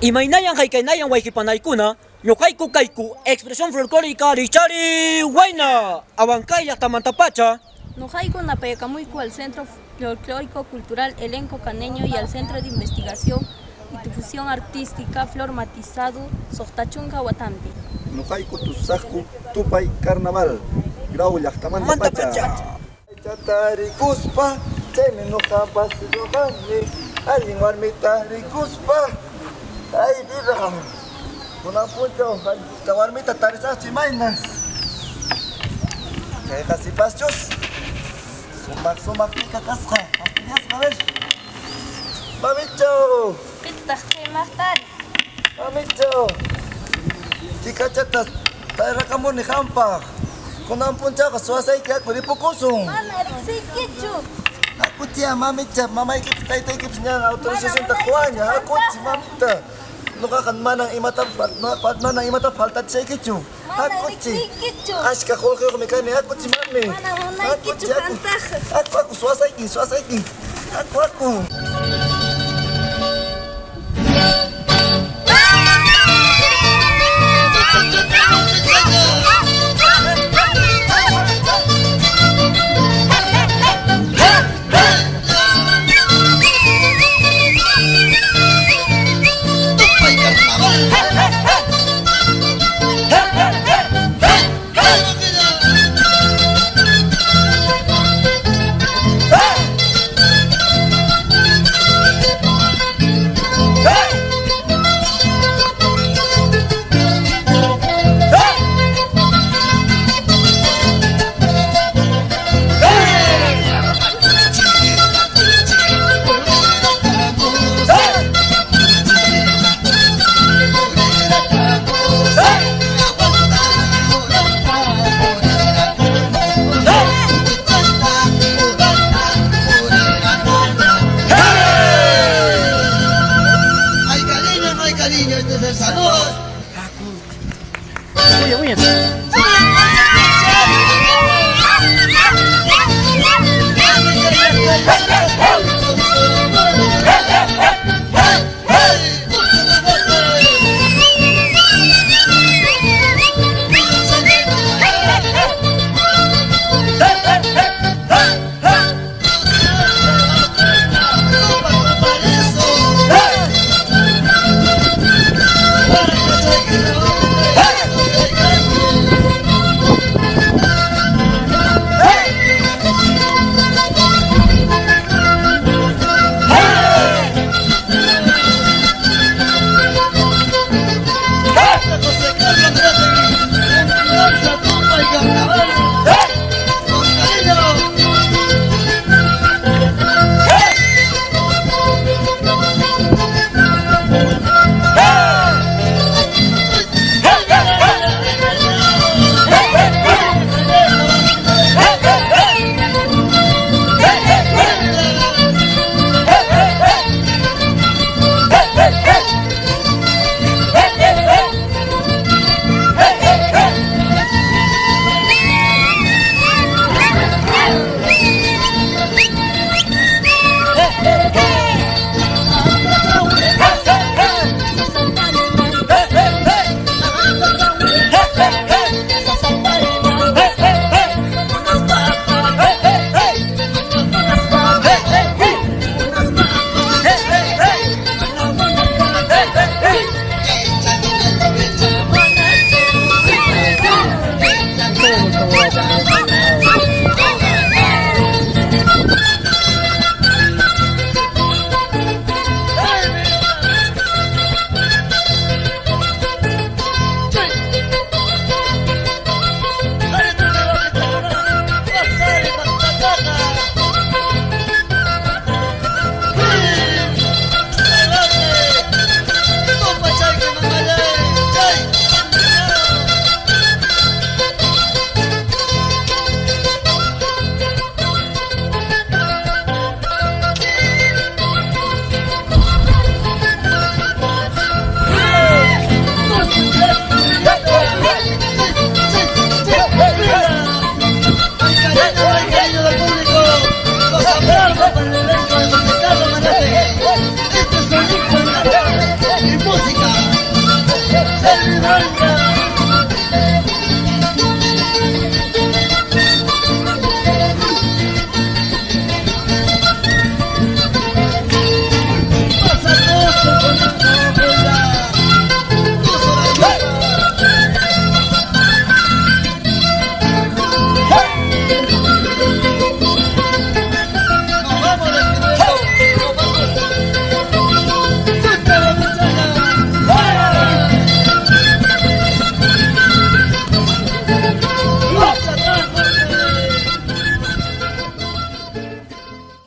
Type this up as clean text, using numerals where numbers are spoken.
Imaynayan haykaynayan wayqipanaykuna ñuqayku kayku expresión folclórica Richari Huayna Abancay llaqtamantapacha. Nuqaykuna paykamuyku al Centro Folclórico Cultural Elenco Caneño y al Centro de Investigación y Difusión Artística Flor Matizado Soqtachunqa Watampi. Nuqayku tusaqku tupay carnaval grau llaqtamantapacha. Chatarikuspa chaymi nuqapas ruqani allin warmita rikuspa ay vida kunan punchaw ta warmita tarisaqchi maynas kayqa sipaschus sumak tika kasqa fastidiasqa ver mamicho Pitaq qimaqtari. mamicho tikachatas tayrakamuni hampaq kunan punchawqa suwasayki aku ripukusun Mana riqsiykichu. Akutia mamita, mamayki taytaykipis ñan autorizacionta huaña, akuchi mamita. Nuqaqa manang imata faltachaykichu. Akuchi. riqsiykichu. Ashka qullqiyuqmi kani, akuchi mami. Mana munaykichu Akuchi, kantaqa. Aku suwasayki. Aku.